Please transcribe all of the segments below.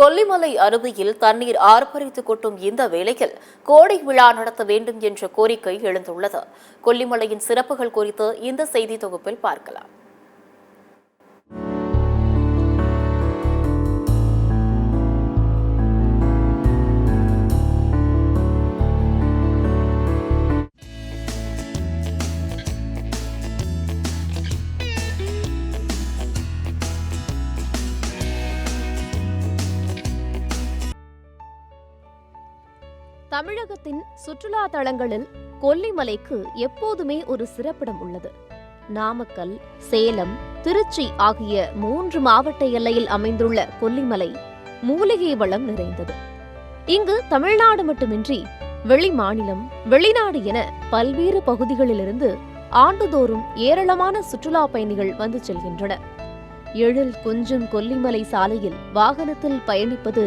கொல்லிமலை அருவியில் தண்ணீர் ஆர்ப்பரித்து கொட்டும் இந்த வேளையில் கோடை விழா நடத்த வேண்டும் என்ற கோரிக்கை எழுந்துள்ளது. கொல்லிமலையின் சிறப்புகள் குறித்து இந்த செய்தி தொகுப்பில் பார்க்கலாம். தமிழகத்தின் சுற்றுலா தலங்களில் கொல்லிமலைக்கு எப்போதுமே ஒரு சிறப்பிடம் உள்ளது. நாமக்கல், சேலம், திருச்சி ஆகிய 3 மாவட்ட எல்லையில் அமைந்துள்ள கொல்லிமலை மூலிகை வளம் நிறைந்தது. இங்கு தமிழ்நாடு மட்டுமின்றி வெளி மாநிலம், வெளிநாடு என பல்வேறு பகுதிகளிலிருந்து ஆண்டுதோறும் ஏராளமான சுற்றுலா பயணிகள் வந்து செல்கின்றனர். எழில் கொஞ்சும் கொல்லிமலை சாலையில் வாகனத்தில் பயணிப்பது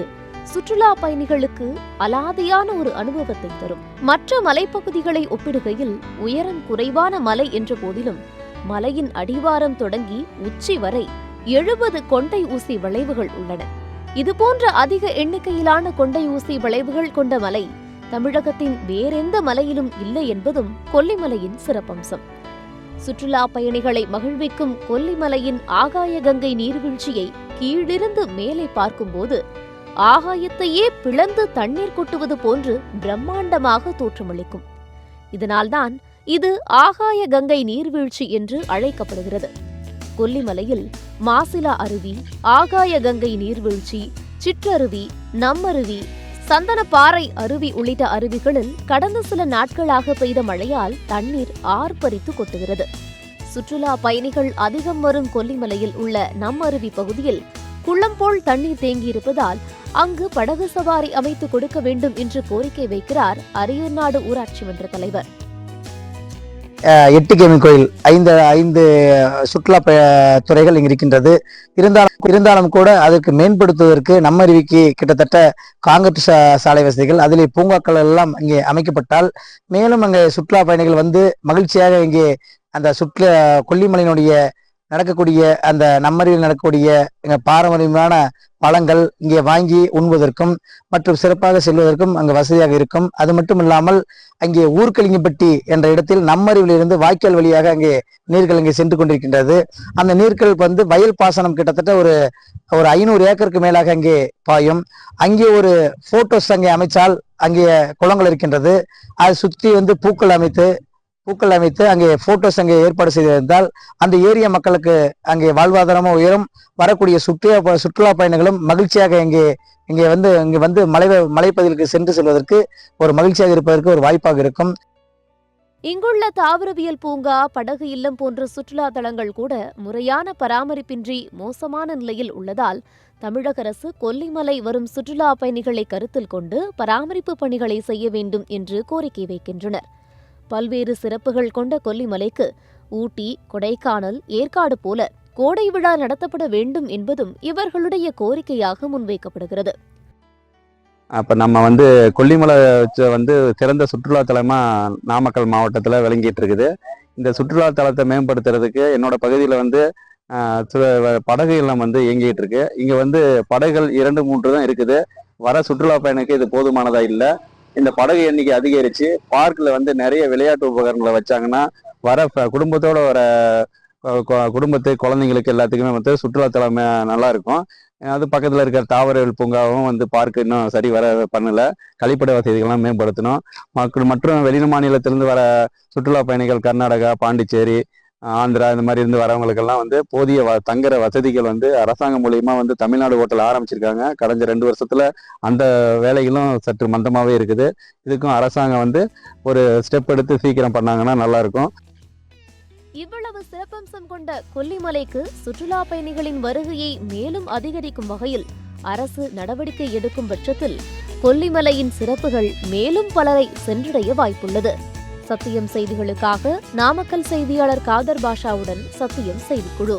சுற்றுலா பயணிகளுக்கு அலாதியான ஒரு அனுபவத்தை தரும். மற்ற மலைப்பகுதிகளை ஒப்பிடுகையில் உயரம் குறைவான மலை என்ற போதிலும் மலையின் அடிவாரம் தொடங்கி உச்சி வரை 70 கொண்டை ஊசி வளைவுகள் உள்ளன. இதுபோன்ற அதிக எண்ணிக்கையிலான கொண்டை ஊசி வளைவுகள் கொண்ட மலை தமிழகத்தின் வேறெந்த மலையிலும் இல்லை என்பதும் கொல்லிமலையின் சிறப்பம்சம். சுற்றுலா பயணிகளை மகிழ்விக்கும் கொல்லிமலையின் ஆகாய கங்கை நீர்வீழ்ச்சியை கீழிருந்து மேலே பார்க்கும்போது ஆகாயத்தையே பிளந்து தண்ணீர் கொட்டுவது போன்று பிரம்மாண்டமாக தோற்றமளிக்கும். இதனால்தான் இது ஆகாய கங்கை நீர்வீழ்ச்சி என்று அழைக்கப்படுகிறது. கொல்லிமலையில் மாசிலா அருவி, ஆகாய கங்கை நீர்வீழ்ச்சி, சிற்றருவி, நம்மருவி, சந்தனப்பாறை அருவி உள்ளிட்ட அருவிகளில் கடந்த சில நாட்களாக பெய்த மழையால் தண்ணீர் ஆர்ப்பரித்து கொட்டுகிறது. சுற்றுலா பயணிகள் அதிகம் வரும் கொல்லிமலையில் உள்ள நம்மருவி பகுதியில் குளம் போல் தண்ணீர் தேங்கியிருப்பதால் அங்கு படகு சவாரி அமைத்து கொடுக்க வேண்டும் என்று கோரிக்கை வைக்கிறார் அரியநாடு ஊராட்சி மன்ற தலைவர். 8 கேமி கோயில், 5 சுற்றுலா துறைகள் இங்கு இருக்கின்றது. இருந்தாலும் கூட அதற்கு மேம்படுத்துவதற்கு நம்மருவிக்கு கிட்டத்தட்ட காங்கிரீட் சாலை வசதிகள், அதிலே பூங்காக்கள் எல்லாம் இங்கே அமைக்கப்பட்டால் மேலும் அங்கே சுற்றுலா பயணிகள் வந்து மகிழ்ச்சியாக இங்கே அந்த கொல்லிமலையினுடைய நடக்கக்கூடிய அந்த நம்மருவியில் நடக்கக்கூடிய பாரம்பரியமான பழங்கள் இங்கே வாங்கி உண்பதற்கும் மற்றும் சிறப்பாக செல்வதற்கும் அங்கு வசதியாக இருக்கும். அது மட்டும் இல்லாமல் அங்கே ஊர்கலிங்கப்பட்டி என்ற இடத்தில் நம்மருவிலிருந்து வாய்க்கால் வழியாக அங்கே நீர்கள் இங்கே சென்று கொண்டிருக்கின்றது. அந்த நீர்கள் வந்து வயல் பாசனம் கிட்டத்தட்ட ஒரு 500 ஏக்கருக்கு மேலாக அங்கே பாயும். அங்கே ஒரு போட்டோஸ் அங்கே அமைச்சால் அங்கே குளங்கள் இருக்கின்றது. அதை சுற்றி வந்து பூக்கள் அமைத்து அங்கே போட்டோஸ் அங்கே ஏற்பாடு செய்திருந்தால் அந்த ஏரியா மக்களுக்கு அங்கே வாழ்வாதாரமும் உயரும். வரக்கூடிய சுற்றுலா பயணிகளும் மகிழ்ச்சியாக இங்கே வந்து மலைப்பகுதிகளுக்கு சென்று செல்வதற்கு ஒரு மகிழ்ச்சியாக இருப்பதற்கு ஒரு வாய்ப்பாக இருக்கும். இங்குள்ள தாவரவியல் பூங்கா, படகு இல்லம் போன்ற சுற்றுலா தலங்கள் கூட முறையான பராமரிப்பின்றி மோசமான நிலையில் உள்ளதால் தமிழக அரசு கொல்லிமலை வரும் சுற்றுலா பயணிகளை கருத்தில் கொண்டு பராமரிப்பு பணிகளை செய்ய வேண்டும் என்று கோரிக்கை வைக்கின்றனர். பல்வேறு சிறப்புகள் கொண்ட கொல்லிமலைக்கு ஊட்டி, கொடைக்கானல், ஏற்காடு போல கோடை விழா நடத்தப்பட வேண்டும் என்பதும் இவர்களுடைய கோரிக்கையாக முன்வைக்கப்படுகிறது. அப்ப நம்ம வந்து கொல்லிமலை வந்து சிறந்த சுற்றுலா தலமா நாமக்கல் மாவட்டத்துல விளங்கிட்டு இருக்குது. இந்த சுற்றுலா தலத்தை மேம்படுத்துறதுக்கு என்னோட பகுதியில வந்து படகு இல்லம் வந்து இயங்கிட்டு இருக்கு. இங்க வந்து படகுகள் 2-3 தான் இருக்குது. வர சுற்றுலா பயணிக்கு இது போதுமானதா இல்லை. இந்த படகு எண்ணிக்கை அதிகரிச்சு பார்க்ல வந்து நிறைய விளையாட்டு உபகரணங்களை வச்சாங்கன்னா வர குடும்பத்தோட வர குடும்பத்து குழந்தைங்களுக்கு எல்லாத்துக்குமே வந்து சுற்றுலாத்தலம் நல்லா இருக்கும். அது பக்கத்துல இருக்கிற தாவரவியல் பூங்காவும் வந்து பார்க்கு இன்னும் சரி வர பண்ணல. கழிப்பட வசதிகள்லாம் மேம்படுத்தணும். மற்றும் வெளி மாநிலத்திலிருந்து வர சுற்றுலா பயணிகள் கர்நாடகா, பாண்டிச்சேரி, ஆந்திரா இந்த மாதிரி இருந்து வரவங்களுக்கெல்லாம் வந்து போதிய தங்குற வசதிகள் வந்து அரசாங்கம் மூலியமா வந்து தமிழ்நாடு ஹோட்டல் ஆரம்பிச்சிருக்காங்க. கடந்த 2 வருஷத்துல அந்த வேலைகளும் சற்று மந்தமாவே இருக்குது. இதுக்கும் அரசாங்கம் வந்து ஒரு ஸ்டெப் எடுத்து சீக்கிரம் பண்ணாங்கன்னா நல்லா இருக்கும். இவ்வளவு சிறப்பம்சம் கொண்ட கொல்லிமலைக்கு சுற்றுலா பயணிகளின் வருகையை மேலும் அதிகரிக்கும் வகையில் அரசு நடவடிக்கை எடுக்கும் பட்சத்தில் கொல்லிமலையின் சிறப்புகள் மேலும் பலரை சென்றடைய வாய்ப்புள்ளது. சத்தியம் செய்திகளுக்காக நாமக்கல் செய்தியாளர் காதர் பாஷாவுடன் சத்தியம் செய்திக்குழு.